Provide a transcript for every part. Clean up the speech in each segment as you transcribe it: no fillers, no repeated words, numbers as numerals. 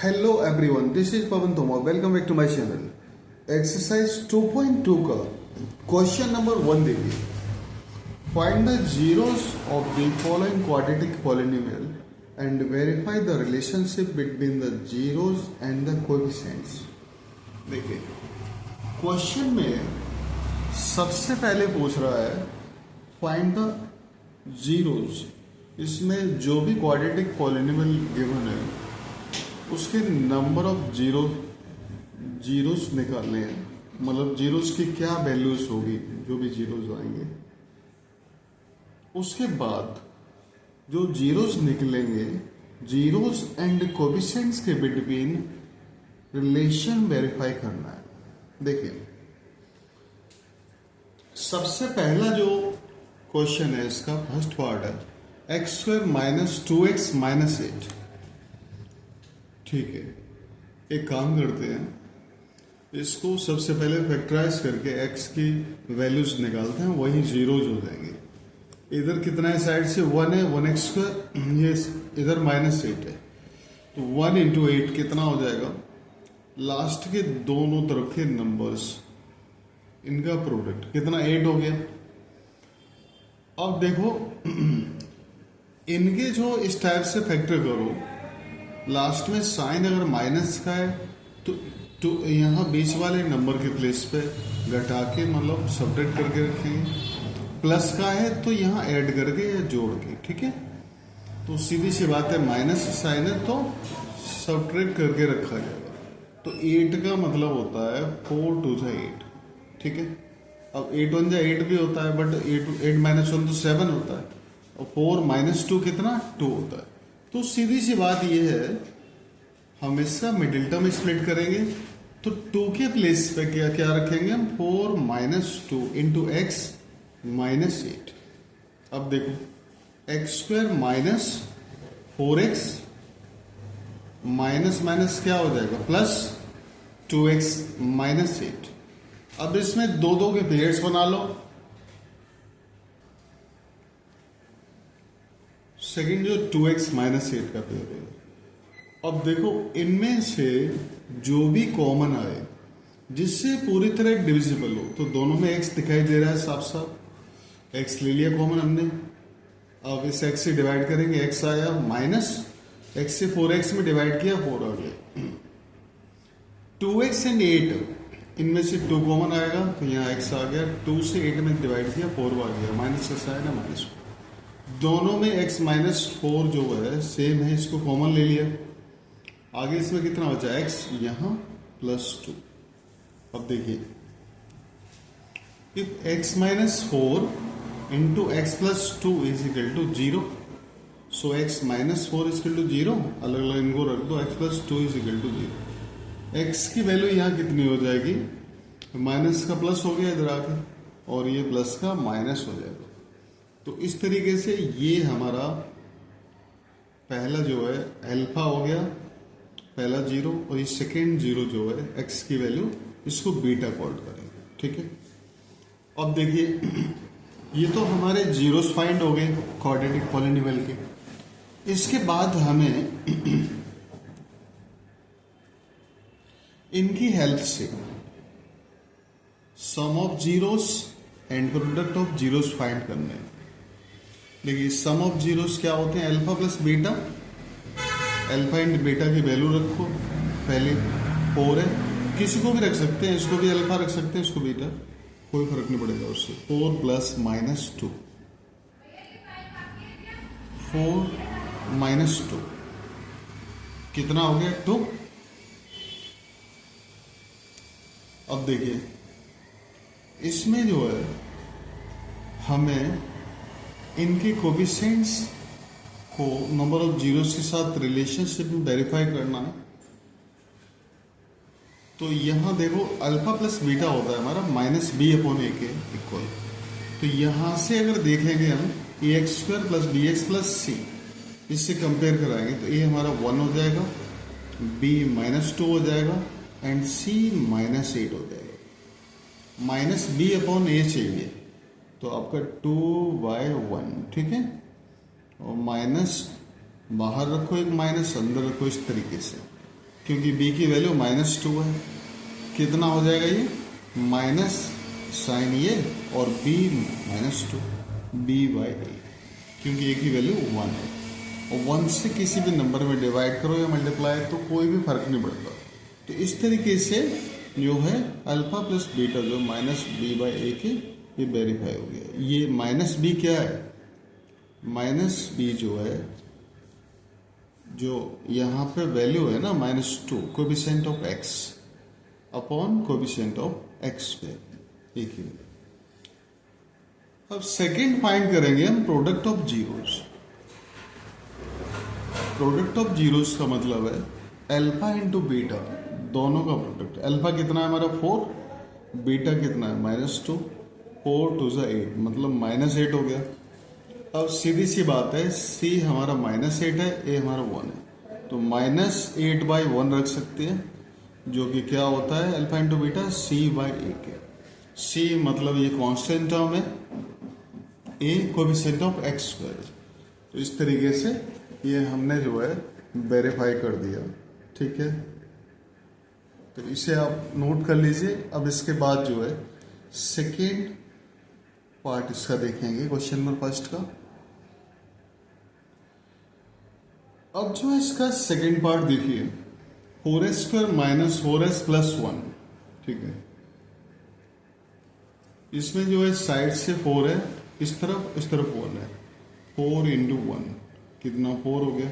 Hello everyone, this is Pavan Tomar. Welcome back to my channel. Exercise 2.2 का question number 1 देखिए. Find the zeros of the following quadratic polynomial and verify the relationship between the zeros and the coefficients. देखिए question में सबसे पहले पूछ रहा है find the zeros. इसमें जो भी क्वाड्रेटिक पॉलिनोमियल गिवन है उसके नंबर ऑफ जीरोस निकालने हैं. मतलब जीरोस की क्या वैल्यूज होगी, जो भी जीरोस आएंगे. उसके बाद जो जीरोस निकलेंगे, जीरोस एंड कोएफिशिएंट्स के बिटवीन रिलेशन वेरीफाई करना है. देखिए सबसे पहला जो क्वेश्चन है इसका फर्स्ट पार्ट है x² माइनस 2x माइनस 8. ठीक है, एक काम करते हैं, इसको सबसे पहले फैक्टराइज करके x की वैल्यूज निकालते हैं, वही जीरोज हो जाएंगे. इधर कितना है, साइड से 1 है, 1x², ये इधर माइनस 8 है, तो 1 इंटू 8 कितना हो जाएगा. लास्ट के दोनों तरफ के नंबर्स, इनका प्रोडक्ट कितना 8 हो गया. अब देखो इनके जो इस टाइप से फैक्टर करो, लास्ट में साइन अगर माइनस का है तो यहाँ बीच वाले नंबर के प्लेस पे घटा के मतलब सब्ट्रैक्ट करके रखेंगे. प्लस का है तो यहाँ ऐड करके या जोड़ के. ठीक है, तो सीधी सी बात है, माइनस साइन है तो सब्ट्रैक्ट करके रखा जाएगा. तो 8 का मतलब होता है 4 2 8. ठीक है, अब 8 1 8 भी होता है, बट 8 माइनस 1 तो 7 होता है, और 4 माइनस 2 कितना 2 होता है. तो सीधी सी बात यह है, हम इसका मिडिल टर्म स्प्लिट करेंगे तो 2 के प्लेस पे क्या क्या रखेंगे हम, 4 माइनस 2 इंटू एक्स माइनस 8. अब देखो x² minus 4x minus minus क्या हो जाएगा प्लस 2x माइनस 8. अब इसमें दो दो के पेयर्स बना लो. सेकंड जो 2x माइनस 8 का पेयर है. अब देखो इनमें से जो भी कॉमन आए जिससे पूरी तरह डिविजिबल हो, तो दोनों में x दिखाई दे रहा है साफ साफ. x ले लिया कॉमन हमने. अब इस x से डिवाइड करेंगे, x आया माइनस, x से 4x में डिवाइड किया 4 आ गया. 2x एंड 8 इनमें से 2 कॉमन आएगा तो यहाँ x आ गया. 2 से 8 में डिवाइड किया 4 आ गया, माइनस x आया ना माइनस. दोनों में x माइनस 4 जो है सेम है, इसको कॉमन ले लिया. आगे इसमें कितना बचा, x यहाँ प्लस 2. अब देखिए if x minus 4 into x plus 2 is equal to 0, so x minus 4 is equal to 0. अलग अलग इनको रख दो, x plus 2 is equal to 0. x की वैल्यू यहाँ कितनी हो जाएगी, माइनस का प्लस हो गया इधर आके, और ये प्लस का माइनस हो जाएगा. तो इस तरीके से ये हमारा पहला जो है अल्फा हो गया, पहला 0, और ये सेकेंड 0 जो है x की वैल्यू, इसको बीटा कॉल करेंगे. ठीक है, अब देखिए ये तो हमारे जीरोस फाइंड हो गए क्वाड्रेटिक पॉलिनोमियल के. इसके बाद हमें इनकी हेल्प से sum of zeros and product of zeros find करने हैं. देखिए सम ऑफ जीरोस क्या होते हैं, alpha plus beta. Alpha and beta की वैल्यू रखो, पहले 4 है, किसी को भी रख सकते हैं, इसको भी अल्फा रख सकते हैं, इसको बीटा, कोई फर्क नहीं पड़ेगा उससे. 4 प्लस माइनस 2, 4 माइनस 2 कितना हो गया 2. अब देखिए इसमें जो है हमें इनके कोएफिशिएंट्स को नंबर ऑफ जीरोस के साथ रिलेशनशिप में वेरीफाई करना है. तो यहाँ देखो अल्फा प्लस बीटा होता है हमारा माइनस b अपॉन ए के इक्वल. तो यहाँ से अगर देखेंगे हम ax² plus bx plus c, इससे कंपेयर कराएंगे तो a हमारा 1 हो जाएगा, b माइनस 2 हो जाएगा, एंड c माइनस 8 हो जाएगा. माइनस b अपॉन ए चाहिए तो आपका 2/1. ठीक है, और माइनस बाहर रखो, एक माइनस अंदर रखो, इस तरीके से. क्योंकि b की वैल्यू -2 है। कितना हो जाएगा ये, माइनस साइन ये और b -2 b/a, क्योंकि a की वैल्यू 1 है। और 1 से किसी भी नंबर में डिवाइड करो या मल्टीप्लाई तो कोई भी फर्क नहीं पड़ता। तो इस तरीके से जो है अल्फा प्लस बीटा जो -b/a के ये वेरीफाई हो गया। ये -b क्या है, -b जो है, जो यहाँ पे वैल्यू है ना -2 coefficient of x upon coefficient of x पे एक ही। अब सेकंड फाइंड करेंगे हम product of zeros. Product of zeros का मतलब है अल्फा इंटू बीटा दोनों का प्रोडक्ट। अल्फा कितना है हमारा 4, बीटा कितना है -2, 4 2 8 मतलब -8 हो गया। अब सीधी सी बात है, c हमारा -8 है, a हमारा 1 है, तो -8/1 रख सकते हैं, जो कि क्या होता है अल्फा इंटू बीटा c/a के। c मतलब ये कांस्टेंट टर्म है, a कोएफिशिएंट ऑफ x²। तो इस तरीके से ये हमने जो है वेरीफाई कर दिया, ठीक है। तो इसे आप नोट कर लीजिए। अब इसके बाद जो है सेकेंड पार्ट इसका देखेंगे, क्वेश्चन नंबर फर्स्ट का। अब जो है इसका सेकेंड पार्ट देखिए, 4s² - 4s + 1, ठीक है। इसमें जो है साइड से 4 है, इस तरफ 1 है, 4 × 1 कितना 4 हो गया।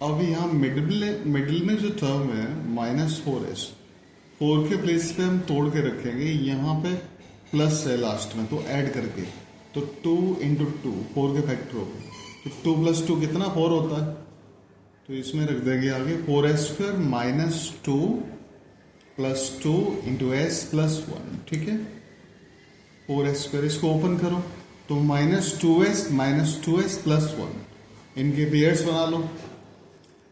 अब यहाँ मिडिल में जो टर्म है -4s, 4 के प्लेस पे हम तोड़ के रखेंगे, यहाँ पे प्लस है लास्ट में, तो ऐड करके, तो 2 × 2 4 के फैक्टर हो गए, तो 2 + 2 कितना 4 होता है। तो इसमें रख देंगे आगे 4s² - 2 + 2 × s + 1, ठीक है। 4s², इसको ओपन करो तो -2s - 2s + 1, इनके पेयर्स बना लो।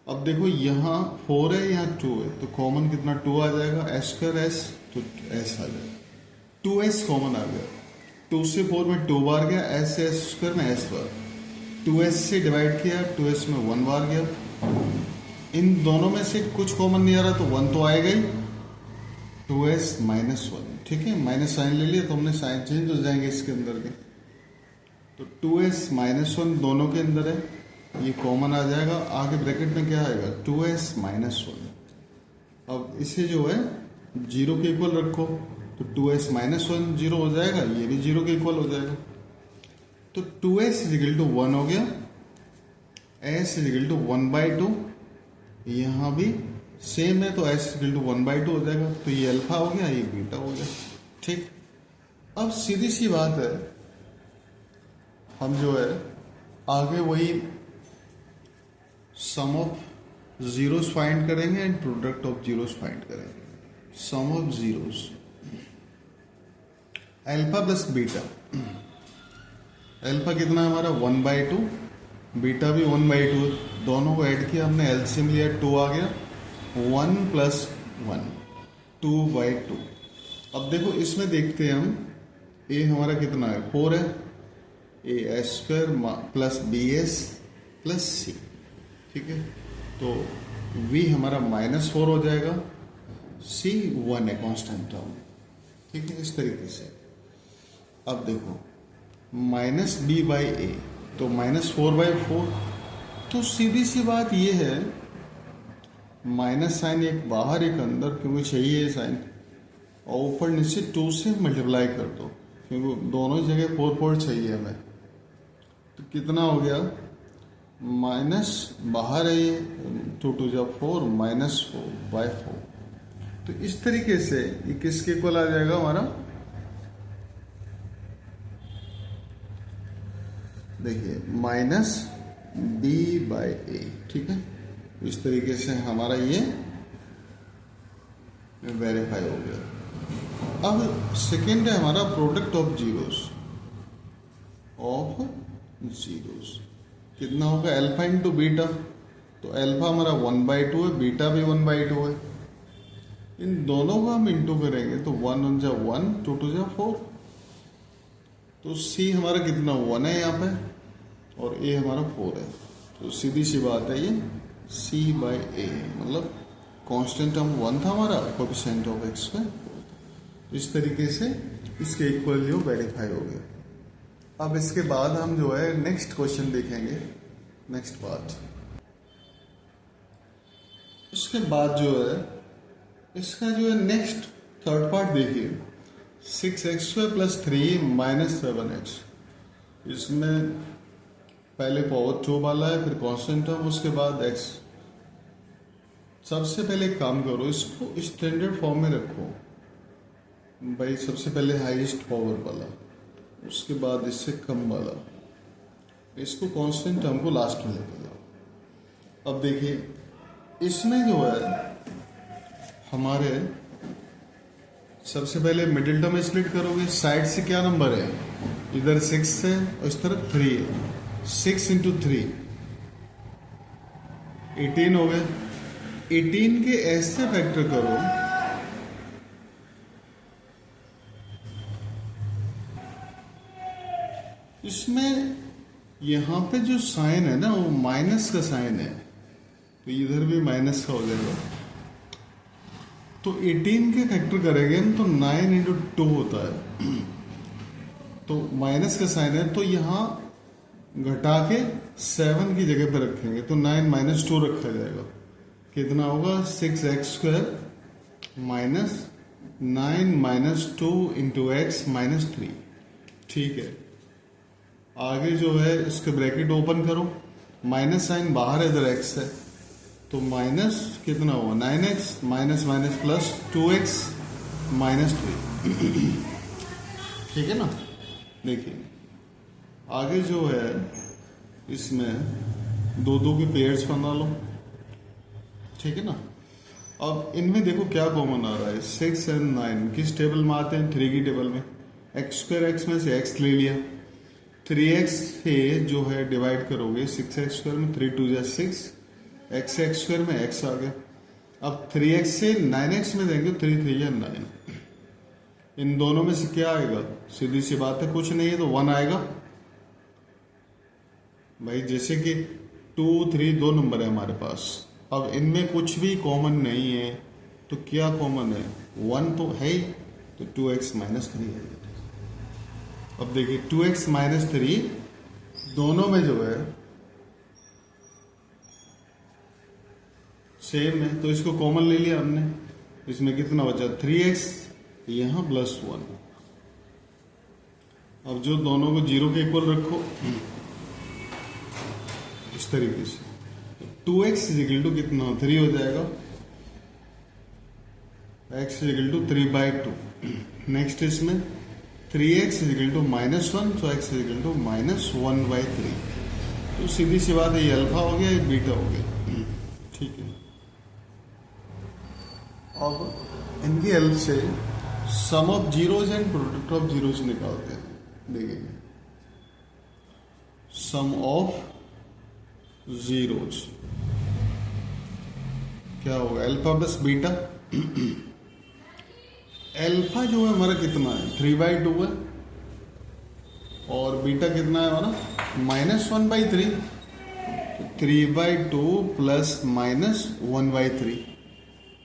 अब देखो यहाँ 4 है, यहाँ 2 है, तो कॉमन कितना 2 आ जाएगा, s² s, तो s आ जाएगा, 2s कॉमन आ गया। 2 से 4 में 2 बार गया, s से s² में s बार, 2s से डिवाइड किया, 2s में 1 बार गया। इन दोनों में से कुछ कॉमन नहीं आ रहा, तो 1 तो आएगा ही, 2s - 1, ठीक है। माइनस साइन ले लिया तो हमने साइन चेंज हो जाएंगे इसके अंदर के, तो 2s - 1 दोनों के अंदर है, ये कॉमन आ जाएगा। आगे ब्रैकेट में क्या आएगा 2s - 1। अब इसे जो है 0 के इक्वल रखो, तो 2s - 1 0 हो जाएगा, ये भी 0 के इक्वल हो जाएगा। तो 2s = 1 हो गया, s = 1/2, यहाँ भी सेम है, तो s = 1/2 हो जाएगा। तो ये अल्फा हो गया, ये बीटा हो गया, ठीक। अब सीधी सी बात है, हम जो है आगे वही सम ऑफ जीरोस फाइंड करेंगे and product of zeros find करेंगे। Sum of zeros, alpha plus beta, alpha कितना है हमारा 1/2, बीटा भी 1/2, दोनों को ऐड किया हमने, एलसीएम लिया, 2 आ गया, 1 + 1 2/2। अब देखो इसमें देखते हैं हम, ए हमारा कितना है 4 है, as² + bs + c, ठीक है। तो v हमारा -4 हो जाएगा, c 1 है कांस्टेंट टर्म, ठीक है। इस तरीके से अब देखो -b/a, तो -4/4, तो सीधी सी बात ये है, माइनस साइन एक बाहर एक अंदर, क्योंकि चाहिए साइन, और ऊपर नीचे 2 से मल्टीप्लाई कर दो, क्योंकि दोनों ही जगह 4 चाहिए हमें। तो कितना हो गया, माइनस बाहर है ये, 2 2 = 4 -4/4। तो इस तरीके से ये किसके इक्वल आ जाएगा हमारा, देखिए -b/a, ठीक है। इस तरीके से हमारा ये वेरीफाई हो गया। अब सेकेंड है हमारा प्रोडक्ट ऑफ जीरोस, कितना होगा अल्फा इंटू बीटा, तो अल्फा हमारा 1/2 है, बीटा भी 1/2 है, इन दोनों को हम इंटू करेंगे तो 1 1 = 1, 2 2 = 4, तो c हमारा कितना 1 है यहाँ पे, और a हमारा 4 है, तो सीधी सी बात है ये c/a मतलब कांस्टेंट टर्म 1 था हमारा, कोएफिशिएंट ऑफ एक्स पे। इस तरीके से इसके इक्वल जो वेरीफाई हो गया। अब इसके बाद हम जो है नेक्स्ट क्वेश्चन देखेंगे, नेक्स्ट पार्ट। इसके बाद जो है इसका जो है नेक्स्ट थर्ड पार्ट देखिए, 6x² + 3 - 7x। इसमें पहले पावर 2 वाला है, फिर कांस्टेंट टर्म, उसके बाद x। सबसे पहले एक काम करो, इसको स्टैंडर्ड फॉर्म में रखो भाई। सबसे पहले हाईएस्ट पावर वाला, उसके बाद इससे कम वाला, इसको कांस्टेंट टर्म को लास्ट में लेके जाओ। अब देखिए इसमें जो है हमारे सबसे पहले मिडिल टर्म स्प्लिट करोगे। साइड से क्या नंबर है, इधर 6 है और इस तरफ 3 है। 6 × 3 18 हो गए। 18 के ऐसे फैक्टर करो इसमें यहां पे जो साइन है ना वो माइनस का साइन है, तो इधर भी माइनस का हो जाएगा। तो 18 के फैक्टर करेंगे हम तो 9 × 2 होता है, तो माइनस का साइन है, तो यहाँ घटा के 7 की जगह पर रखेंगे तो 9 - 2 रखा जाएगा। कितना होगा 6x² - 9 - 2 × x - 3। ठीक है, आगे जो है इसके ब्रैकेट ओपन करो, माइनस साइन बाहर है, इधर x है, तो माइनस कितना हुआ 9x - प्लस 2x - 3। ठीक है ना। देखिए आगे जो है इसमें दो के पेयर्स बना लो। ठीक है ना। अब इनमें देखो क्या कॉमन आ रहा है, 6 और 9 किस टेबल में आते हैं, 3 की टेबल में। x² में से x ले लिया, 3x से जो है डिवाइड करोगे 6x² में, 3 × 2 = 6, x² में x आ गया। अब 3x से 9x में देंगे, 3 × 3 = 9। इन दोनों में से क्या आएगा, सीधी सी बात है, कुछ नहीं है तो 1 आएगा भाई। जैसे कि 2, 3 दो नंबर है हमारे पास, अब इनमें कुछ भी कॉमन नहीं है तो क्या कॉमन है, 1 तो है ही, तो 2x - 3 है। अब देखिए 2x - 3 दोनों में जो है सेम है, तो इसको कॉमन ले लिया हमने। इसमें कितना बचा 3x, यहां +1। अब जो दोनों को 0 के इक्वल रखो इस तरीके से, 2x = कितना 3 हो जाएगा, x = 3/2। नेक्स्ट इसमें 3x = -1, तो x = -1/3। तो सीधी सी बात है, ये अल्फा हो गया, ये बीटा हो गया। ठीक है। अब इनकी हेल्प से sum of zeros and product of zeros निकालते हैं। देखिए सम ऑफ जीरोज क्या होगा, अल्फा + बीटा। अल्फा जो है हमारा कितना है 3/2 है, और बीटा कितना है हमारा -1/3। 3/2 + -1/3,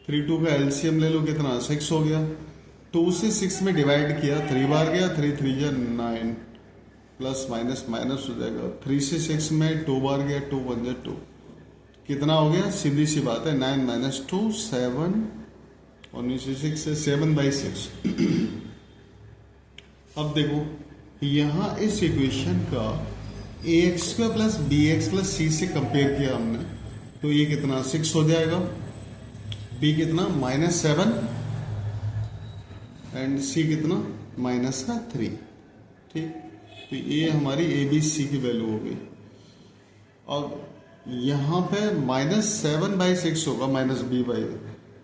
3 2 का एलसीएम ले लो, कितना 6 हो गया। 2 से 6 में डिवाइड किया, 3 बार गया, 3 × 3 = 9, प्लस माइनस माइनस हो जाएगा। 3 से 6 में 2 बार गया, 2 × 1 = 2, कितना हो गया, सीधी सी बात है 9 - 2 7, और नीचे 6 से 7/6। अब देखो यहाँ इस इक्वेशन का ax² + bx + c से कंपेयर किया हमने, तो ये कितना 6 हो जाएगा, b कितना -7 एंड c कितना -3। ठीक, तो ये हमारी a b c की वैल्यू हो गई। अब यहाँ पे -7/6 होगा, -b/,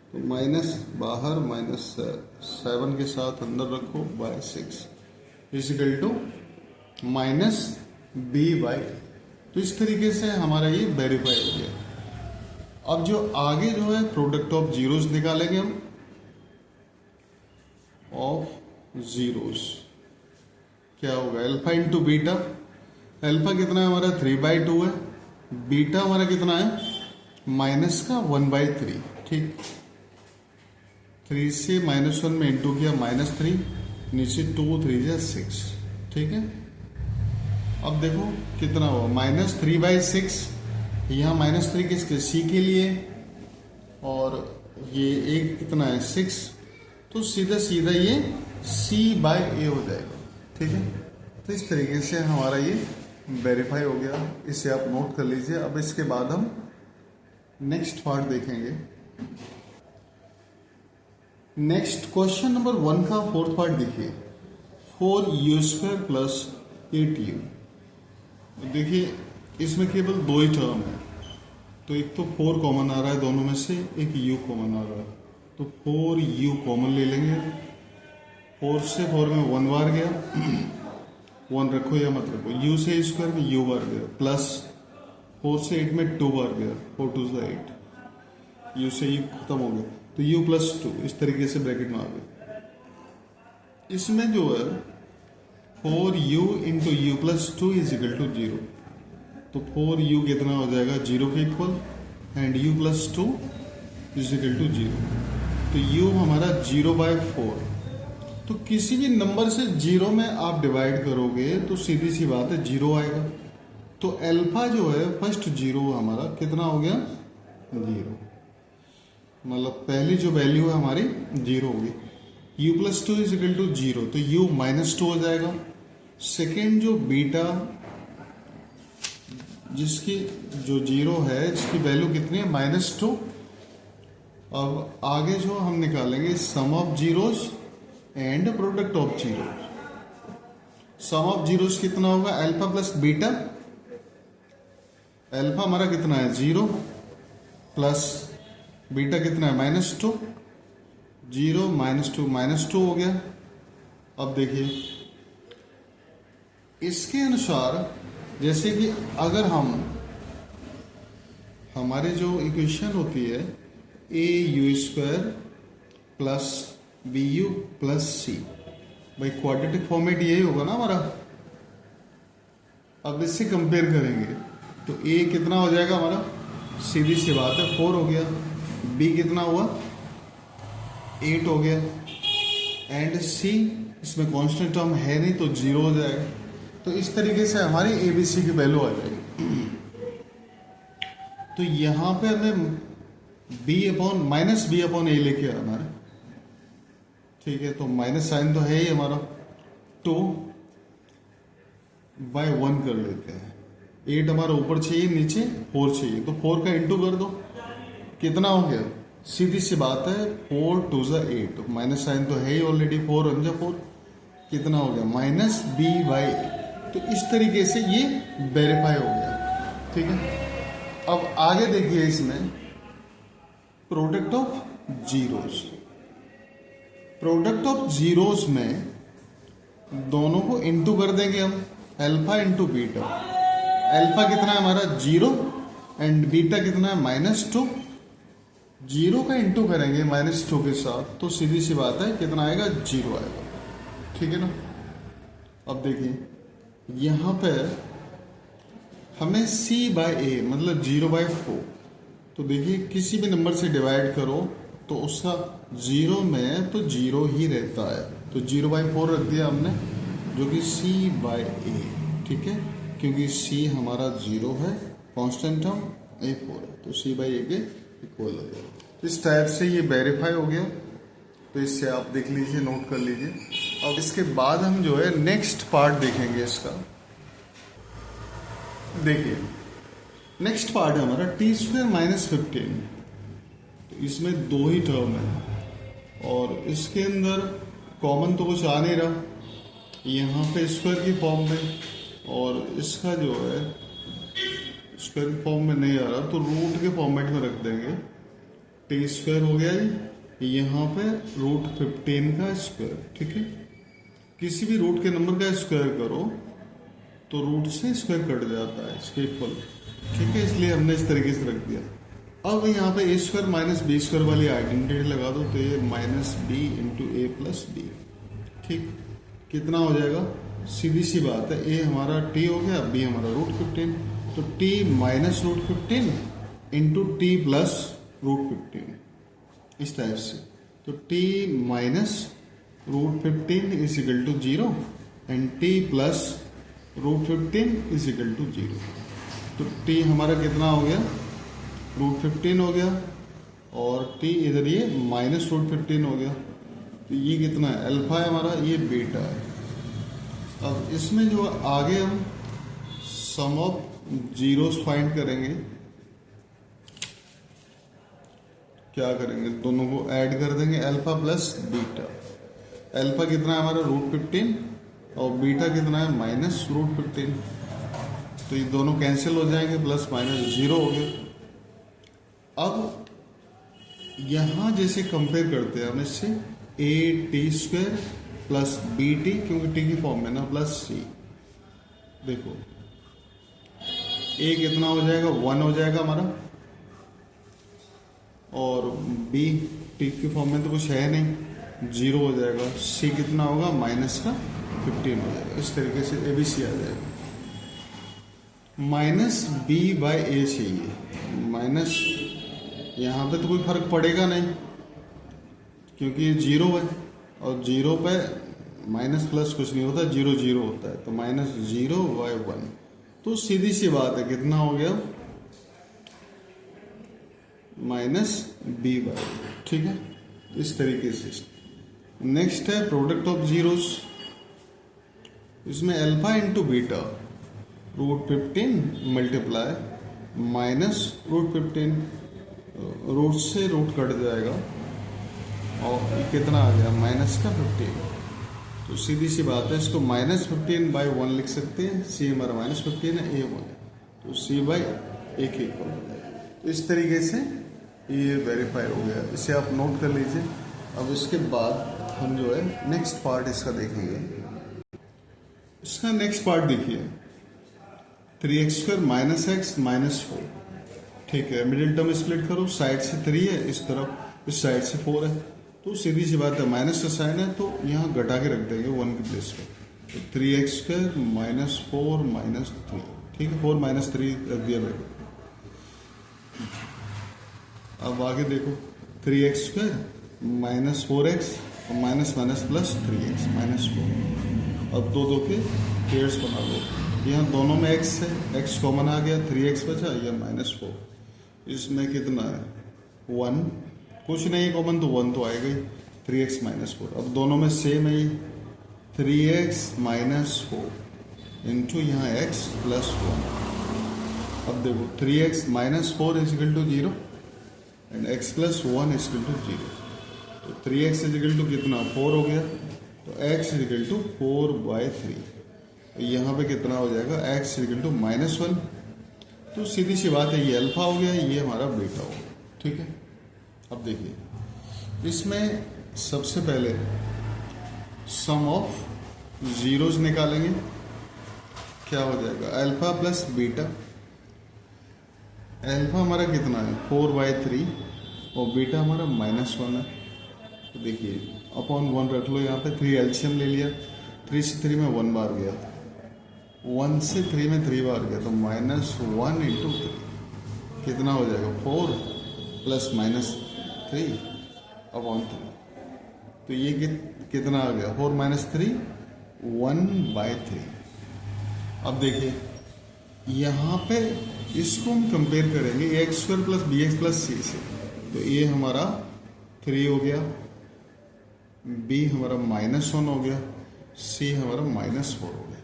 तो माइनस बाहर -7 के साथ अंदर रखो /6 = -b/। तो इस तरीके से हमारा ये वेरीफाई हो गया। अब जो आगे जो है प्रोडक्ट ऑफ जीरोस निकालेंगे हम, ऑफ जीरोस क्या होगा, अल्फा × बीटा। अल्फा कितना है हमारा 3/2 है, बीटा हमारा कितना है -1/3। ठीक, 3 से -1 में इंटू किया -3, नीचे 2 3 जा 6, ठीक है। अब देखो कितना हुआ, -3/6, यहाँ -3 किसके, सी के लिए, और ये एक कितना है 6, तो सीधा सीधा ये C/A हो जाएगा, ठीक है। तो इस तरीके से हमारा ये वेरीफाई हो गया, इसे आप नोट कर लीजिए। अब इसके बाद हम नेक्स्ट पार्ट देखेंगे। नेक्स्ट क्वेश्चन नंबर 1 का 4th पार्ट देखिए, 4u² + 8u। देखिए इसमें केवल 2 ही टर्म है, तो एक तो 4 कॉमन आ रहा है दोनों में से, एक u कॉमन आ रहा है, तो 4u कॉमन ले लेंगे। 4 से 4 में 1 बार गया, 1 रखो या मत रखो, u से स्क्वायर में u बार गया, प्लस 4 से 8 में 2 बार गया, 4 2 8, u से u खत्म हो गया, तो u + 2 इस तरीके से ब्रैकेट में आ गया। इसमें जो है 4u × u + 2 = 0, तो 4u कितना हो जाएगा, 0 के इक्वल, एंड u + 2 = 0, तो u हमारा 0/4। तो किसी भी नंबर से 0 में आप डिवाइड करोगे तो सीधी सी बात है 0 आएगा। तो अल्फा जो है फर्स्ट 0 हमारा कितना हो गया, 0, मतलब पहली जो वैल्यू है हमारी 0 होगी। u + 2 = 0, तो u -2 हो जाएगा। सेकेंड जो बीटा, जिसकी जो 0 है, इसकी वैल्यू कितनी है, -2। अब आगे जो हम निकालेंगे sum of zeros and product of zeros. Sum of zeros कितना होगा, अल्फा + बीटा। अल्फा हमारा कितना है 0, प्लस बीटा कितना है -2, 0 -2 हो गया। अब देखिए इसके अनुसार, जैसे कि अगर हम हमारे जो इक्वेशन होती है au² + bu + c, भाई क्वाड्रेटिक फॉर्मेट यही होगा ना हमारा। अब इससे कंपेयर करेंगे तो a कितना हो जाएगा हमारा, सीधी सी बात है 4 हो गया, b कितना हुआ 8 हो गया, एंड c इसमें कांस्टेंट टर्म है नहीं तो 0 हो जाएगा। तो इस तरीके से हमारी ABC की वैल्यू आ जाएगी। तो यहाँ पे हमें -b/a लेके आना है, ठीक है। तो माइनस साइन तो है ही हमारा, 2/1 कर लेते हैं। 8 हमारा ऊपर चाहिए, नीचे 4 चाहिए, तो 4 का इंटू कर दो, कितना हो गया, सीधी सी बात है 4 2 8, माइनस साइन तो है ही ऑलरेडी, 4 1 4, कितना हो गया -b/8। तो इस तरीके से ये वेरीफाई हो गया, ठीक है। अब आगे देखिए इसमें product of zeros. Product of zeros में दोनों को इंटू कर देंगे हम, अल्फा × बीटा। अल्फा कितना है हमारा 0 एंड बीटा कितना है -2। 0 का इंटू करेंगे -2 के साथ, तो सीधी सी बात है कितना आएगा, 0 आएगा, ठीक है ना। अब देखिए यहाँ पे हमें C/A मतलब 0/4, तो देखिए किसी भी नंबर से डिवाइड करो तो उसका 0 में तो 0 ही रहता है, तो 0/4 रख दिया हमने, जो कि C/A, ठीक है, क्योंकि C हमारा 0 है, कांस्टेंट टर्म A 4 है, तो C/A के इक्वल हो गया। तो इस टाइप से ये वेरीफाई हो गया, तो इससे आप देख लीजिए, नोट कर लीजिए। अब इसके बाद हम जो है नेक्स्ट पार्ट देखेंगे इसका। देखिए नेक्स्ट पार्ट है हमारा t² - 15। तो इसमें 2 ही टर्म है और इसके अंदर कॉमन तो कुछ आ नहीं रहा, यहाँ पे स्क्वायर की फॉर्म में, और इसका जो है स्क्वायर की फॉर्म में नहीं आ रहा, तो रूट के फॉर्मेट में रख देंगे। t² हो गया जी, यहाँ पे √15 का स्क्वायर, ठीक है। किसी भी रूट के नंबर का स्क्वायर करो तो रूट से स्क्वायर कट जाता है, इसके इक्वल, ठीक है, इसलिए हमने इस तरीके से रख दिया। अब यहाँ पे a² - b² वाली आइडेंटिटी लगा दो, तो ये -b × a + b, ठीक, कितना हो जाएगा, सीधी सी बात है, a हमारा t हो गया, b हमारा √15, तो t - √15 × t + √15, इस टाइप से। तो t minus √15 is equal to 0 and t plus √15 is equal to 0। तो t हमारा कितना हो गया, √15 हो गया, और t इधर ये माइनस √15 हो गया। तो ये कितना है, अल्फा है हमारा, ये बीटा है। अब इसमें जो आगे हम सम ऑफ जीरोस फाइंड करेंगे, क्या करेंगे, दोनों को ऐड कर देंगे, अल्फा प्लस बीटा। अल्फा कितना है हमारा √15 और बीटा कितना है माइनस √15। तो ये दोनों कैंसिल हो जाएंगे, प्लस माइनस 0 हो गया। अब यहां जैसे कंपेयर करते हैं हम इससे, a t² प्लस bt, क्योंकि t की फॉर्म में ना, प्लस c। देखो a कितना हो जाएगा, 1 हो जाएगा हमारा, और b t की फॉर्म में तो कुछ है नहीं, 0 हो जाएगा। c कितना होगा, माइनस का 15 हो जाएगा। इस तरीके से abc आ जाएगा। माइनस b बाई ए चाहिए, माइनस यहाँ पे तो कोई फर्क पड़ेगा नहीं क्योंकि ये 0 है, और 0 पे माइनस प्लस कुछ नहीं होता, 0 0 होता है। तो माइनस 0 बाई 1, तो सीधी सी बात है, कितना हो गया, माइनस b बाई। ठीक है, इस तरीके से। नेक्स्ट है प्रोडक्ट ऑफ जीरोस। इसमें alpha into beta √15 multiply minus √15, root से रूट कट जाएगा, और ये कितना आ गया, माइनस का 15। तो सीधी सी बात है, इसको माइनस 15 बाई 1 लिख सकते हैं। c हमारा माइनस 15 है, a 1 है, तो c बाई 1 इक्वल हो जाएगा। तो इस तरीके से ये वेरीफाई हो गया, इसे आप नोट कर लीजिए। अब इसके बाद हम जो है नेक्स्ट पार्ट इसका देखेंगे। इसका नेक्स्ट पार्ट देखिए, 3x² माइनस x माइनस 4। ठीक है, मिडिल टर्म स्प्लिट करो, साइड से 3 है, इस तरफ इस साइड से 4 है। तो सीधी सी बात है, माइनस का साइन है तो यहाँ घटा के रख देंगे 1 की प्लेस पे। तो 3x² माइनस 4 माइनस 3। ठीक है, 4 माइनस 3 रख दिया मैंने। अब आगे देखो, 3x² माइनस 4x और minus minus plus 3x minus 4। अब दो के पेयर्स बना लो, यहाँ दोनों में x है, x कॉमन आ गया, 3x बचा, या माइनस 4। इसमें कितना है, 1, कुछ नहीं कॉमन, तो 1 तो आएगा ही, 3x माइनस 4। अब दोनों में सेम है, 3x माइनस 4 इंटू यहाँ x प्लस 1। अब देखो 3x minus 4 is equal to 0 and x plus 1 is equal to 0। तो 3x इज इक्वल टू कितना, 4 हो गया, तो x इज इक्वल टू 4/3। यहाँ पे कितना हो जाएगा, x इक्वल टू माइनस 1। तो सीधी सी बात है, ये अल्फा हो गया, ये हमारा बीटा हो गया। ठीक है, अब देखिए, इसमें सबसे पहले सम ऑफ जीरोस निकालेंगे। क्या हो जाएगा, अल्फा प्लस बीटा। अल्फा हमारा कितना है, 4/3, और बीटा हमारा माइनस 1 है। तो देखिए, अपॉन 1 रख लो, यहाँ पे 3 एलसीएम ले लिया, 3 से 3 में 1 बार गया, 1 से 3 में 3 बार गया, तो माइनस 1 इंटू 3 कितना हो जाएगा, 4 प्लस माइनस 3 अपॉन 3। तो ये कितना आ गया, 4 माइनस 3, 1/3। अब देखिए, यहाँ पे इसको हम कंपेयर करेंगे x² plus bx plus c से। तो ये हमारा 3 हो गया, b हमारा माइनस 1 हो गया, c हमारा माइनस 4 हो गया।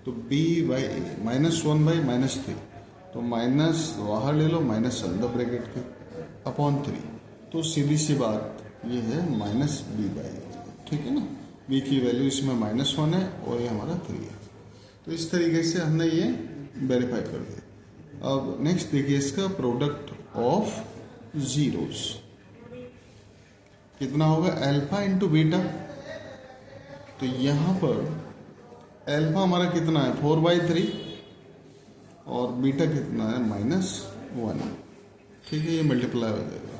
तो b by minus 1 by minus 3, तो माइनस बाहर ले लो, माइनस अंदर ब्रैकेट के, अपॉन 3। तो सीधी सी बात ये है, माइनस b बाई। ठीक है ना, b की वैल्यू इसमें माइनस 1 है और ये हमारा 3 है। तो इस तरीके से हमने ये वेरीफाई कर दिया। अब नेक्स्ट देखिए, इसका प्रोडक्ट ऑफ जीरोस कितना होगा, अल्फा इंटू बीटा। तो यहाँ पर अल्फा हमारा कितना है, 4/3, और बीटा कितना है, -1। ठीक है, ये मल्टीप्लाई हो जाएगा,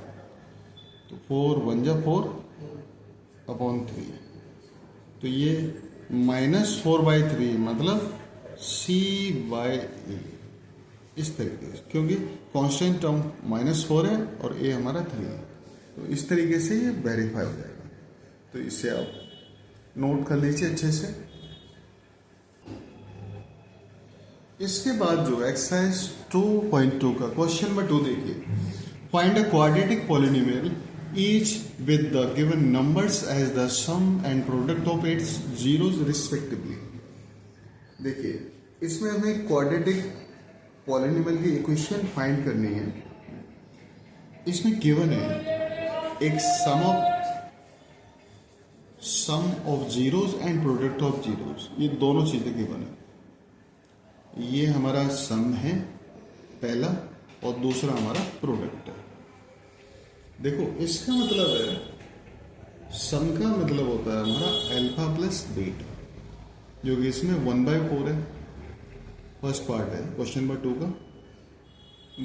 तो 4 1 जा 4 अपॉन 3। तो ये -4/3 मतलब c/a, इस तरीके से, क्योंकि कांस्टेंट टर्म -4 है और a हमारा 3 है। तो इस तरीके से ये वेरीफाई हो जाएगा। तो इसे आप नोट कर लीजिए अच्छे से। इसके बाद जो एक्सरसाइज 2.2 का क्वेश्चन नंबर 2 देखिए, find a quadratic polynomial each with the given numbers as the sum and product of its zeros respectively. देखिए इसमें हमें क्वाड्रेटिक पॉलिनोमियल की इक्वेशन फाइंड करनी है। इसमें गिवन है एक sum of zeros and product of zeros, ये दोनों चीजें गिवन है। ये हमारा सम है पहला और दूसरा हमारा प्रोडक्ट है। देखो इसका मतलब है, सम का मतलब होता है हमारा अल्फा प्लस बीटा, जो कि इसमें 1/4 है, फर्स्ट पार्ट है क्वेश्चन नंबर 2 का।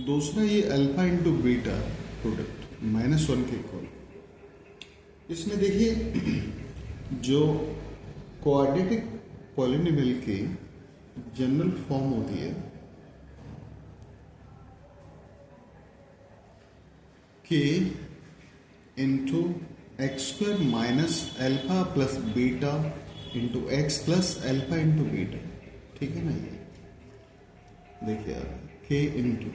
दूसरा ये अल्फा इंटू बीटा प्रोडक्ट -1 के इक्वल। इसमें देखिए जो क्वाड्रेटिक पॉलिनोमियल की जनरल फॉर्म होती है k into x square minus alpha plus beta into x plus alpha into beta, ठीक है ना। ये देखिए k इंटू,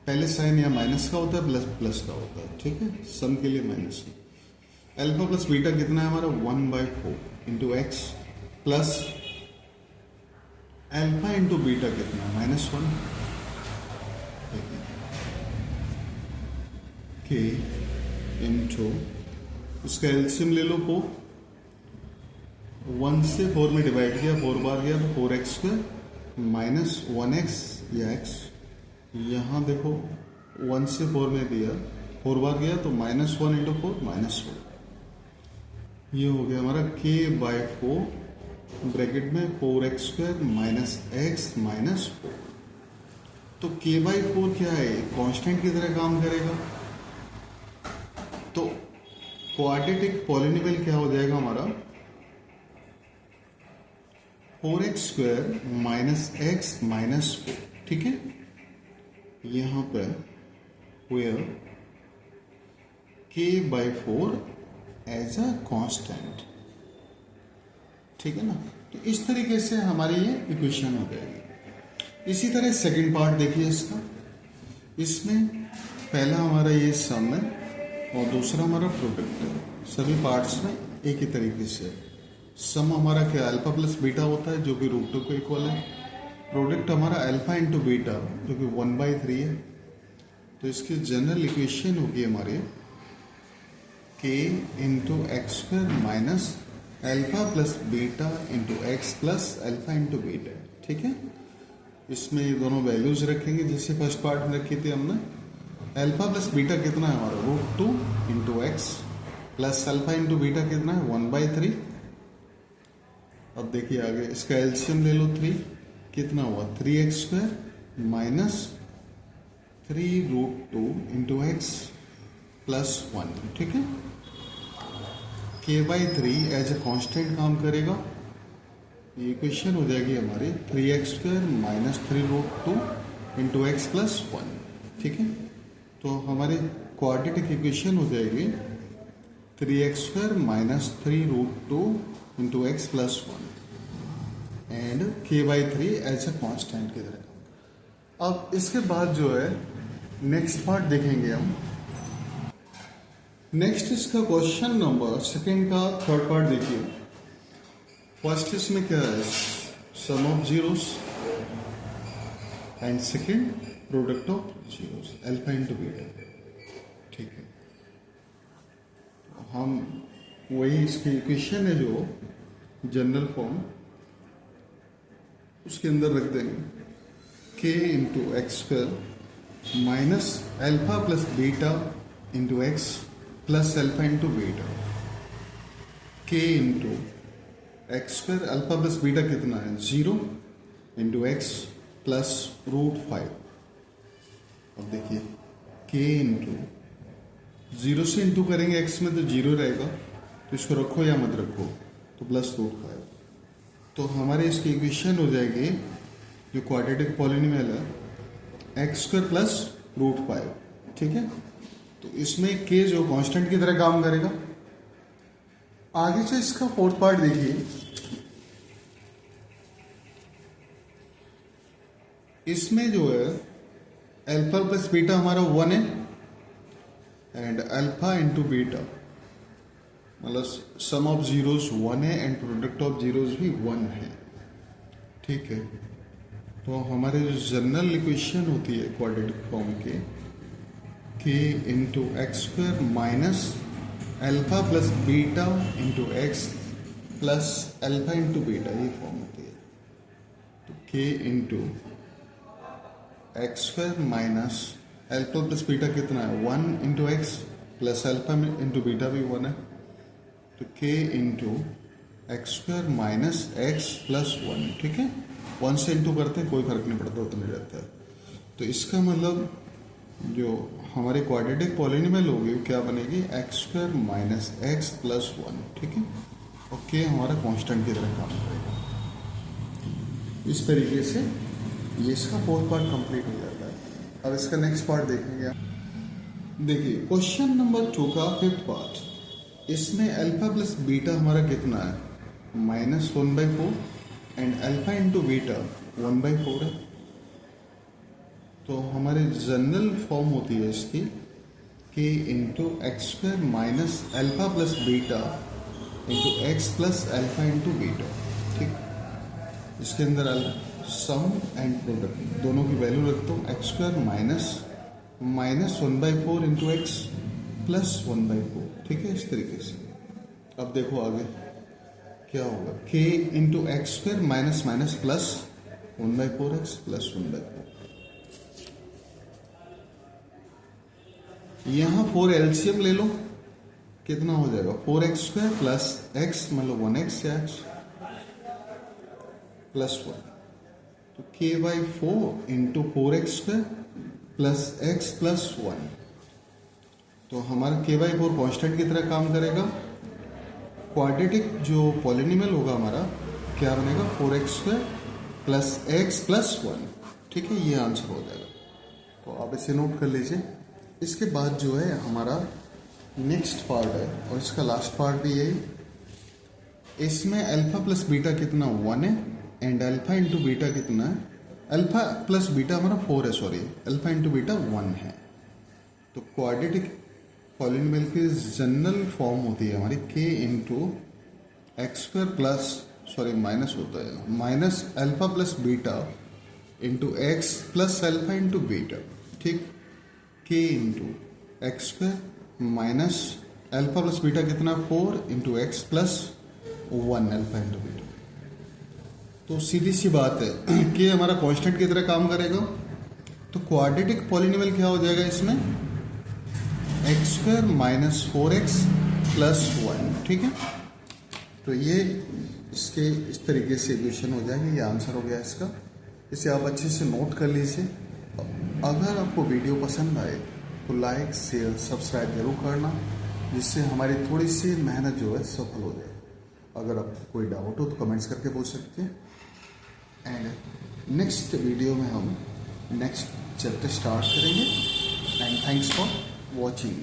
पहले साइन या माइनस का होता है प्लस प्लस का होता है, ठीक है, सम के लिए माइनस। अल्फा प्लस बीटा कितना है हमारा 1/4 into x plus alpha into beta कितना है -1 के इंटू, उसका एलसीएम ले लो 4, 1 से 4 में डिवाइड किया, 4 बार गया तो 4x स्क्वायर माइनस 1x या x, यहाँ देखो 1 से 4 में दिया, 4 बार गया तो -1 इंटू 4 -4। ये हो गया हमारा k/4 ब्रैकेट में 4x square minus x minus 4। तो k/4 क्या है, कांस्टेंट की तरह काम करेगा। तो क्वाड्रेटिक पॉलिनोमियल क्या हो जाएगा हमारा 4x square minus x minus 4, ठीक है। यहां पर where k/4 as a constant, ठीक है ना। तो इस तरीके से हमारी ये इक्वेशन हो जाएगी। इसी तरह सेकंड पार्ट देखिए इसका। इसमें पहला हमारा ये सम है और दूसरा हमारा प्रोडक्ट है। सभी पार्ट्स में एक ही तरीके से सम हमारा क्या अल्फा प्लस बीटा होता है, जो कि √2 को इक्वल है। प्रोडक्ट हमारा अल्फा इंटू बीटा, जो कि 1/3 है। तो इसकी जनरल इक्वेशन होगी हमारी k into x square minus alpha plus beta into x plus alpha into beta, ठीक है। इसमें ये दोनों वैल्यूज रखेंगे जैसे फर्स्ट पार्ट में रखी थी हमने। अल्फा प्लस बीटा कितना है हमारा √2 into x plus alpha into beta कितना है 1/3। अब देखिए आगे इसका एलसीएम ले लो 3, कितना हुआ 3x square minus 3√2 into x plus 1, ठीक है। k/3 एज ए कांस्टेंट काम करेगा। ये इक्वेशन हो जाएगी हमारी 3x square minus 3√2 into x plus 1, ठीक है। तो हमारी क्वाड्रेटिक इक्वेशन हो जाएगी 3x square minus 3√2 into x plus 1 and k/3 as a constant की तरह। अब इसके बाद जो है नेक्स्ट पार्ट देखेंगे हम। नेक्स्ट इसका क्वेश्चन नंबर सेकंड का थर्ड पार्ट देखिए। फर्स्ट इसमें क्या है sum of zeros and second product of zeros alpha into beta, ठीक है। हम वही इसकी इक्वेशन है जो जनरल फॉर्म, उसके अंदर रख देंगे k into x square minus alpha plus beta into x plus alpha into beta, k into x square alpha plus beta कितना है 0 इंटू एक्स प्लस √5। अब देखिए k इंटू 0 से इंटू करेंगे x में तो 0 रहेगा, तो इसको रखो या मत रखो तो प्लस √5। तो हमारे इसकी इक्वेशन हो जाएगी जो क्वाड्रेटिक पॉलिनोमियल है x स्क्वायर प्लस √5, ठीक है। तो इसमें के जो कांस्टेंट की तरह काम करेगा। आगे से इसका फोर्थ पार्ट देखिए, इसमें जो है अल्फा प्लस बीटा हमारा 1 है एंड अल्फा इंटू बीटा मतलब सम ऑफ जीरोस 1 है एंड प्रोडक्ट ऑफ जीरोस भी 1 है। ठीक है, तो हमारे जो जनरल इक्वेशन होती है क्वाड्रेटिक फॉर्म के into x square minus alpha plus beta into x plus alpha into beta, ये फॉर्म होती है। तो के into x square minus alpha plus beta कितना है 1 into x plus alpha into beta भी 1 है। तो के into x square minus x plus 1, ठीक है, 1 से इंटू करते हैं कोई फर्क नहीं पड़ता, उतना रहता है। तो इसका मतलब जो हमारे क्वाड्रेटिक पॉलिनोमियल होगी वो क्या बनेगी x square minus x plus 1, ठीक है, और के हमारा कांस्टेंट की तरह काम करेगा। इस तरीके से ये इसका फोर्थ पार्ट कंप्लीट हो जाता है। अब इसका नेक्स्ट पार्ट देखेंगे आप। देखिए क्वेश्चन नंबर 2 का फिफ्थ पार्ट, इसमें अल्फा प्लस बीटा हमारा कितना है -1/4 एंड अल्फा इंटू बीटा 1/4 है। तो हमारे जनरल फॉर्म होती है इसकी के into x square minus alpha plus beta into x plus alpha into beta, ठीक। इसके अंदर सम एंड प्रोडक्ट दोनों की वैल्यू रखता हूँ, x square minus 1/4 into x plus 1/4, ठीक है, इस तरीके से। अब देखो आगे क्या होगा, के into x square minus minus plus 1/4 x plus 1/4। यहाँ 4 एलसीएम ले लो, कितना हो जाएगा 4x स्क्वायर प्लस x मतलब 1x या x प्लस 1। तो k/4 into 4x square plus x plus 1। तो हमारा k/4 कांस्टेंट की तरह काम करेगा। क्वाड्रेटिक जो पॉलिनोमियल होगा हमारा क्या बनेगा 4x square plus x plus 1, ठीक है, ये आंसर हो जाएगा। तो आप इसे नोट कर लीजिए। इसके बाद जो है हमारा नेक्स्ट पार्ट है और इसका लास्ट पार्ट भी यही। इसमें अल्फा प्लस बीटा कितना 1 है एंड अल्फा इंटू बीटा कितना है, अल्फा प्लस बीटा हमारा 4 है, सॉरी, अल्फा इंटू बीटा 1 है। तो क्वाड्रेटिक पॉलिनोमियल की जनरल फॉर्म होती है हमारी के into x square plus, sorry minus होता है, minus alpha plus beta into x plus alpha into beta, ठीक। के into x square minus alpha plus beta कितना 4 into x plus 1 alpha into beta. तो सीधी सी बात है कि हमारा कांस्टेंट की तरह काम करेगा। तो क्वाड्रेटिक पॉलिनोमियल क्या हो जाएगा इसमें x square minus 4x plus 1, ठीक है। तो ये इसके इस तरीके से इक्वेशन हो जाएगी, ये आंसर हो गया इसका। इसे आप अच्छे से नोट कर लीजिए। अगर आपको वीडियो पसंद आए तो लाइक शेयर सब्सक्राइब जरूर करना, जिससे हमारी थोड़ी सी मेहनत जो है सफल हो जाए। अगर आपको कोई डाउट हो तो कमेंट्स करके पूछ सकते हैं। एंड नेक्स्ट वीडियो में हम नेक्स्ट चैप्टर स्टार्ट करेंगे। And thanks for watching.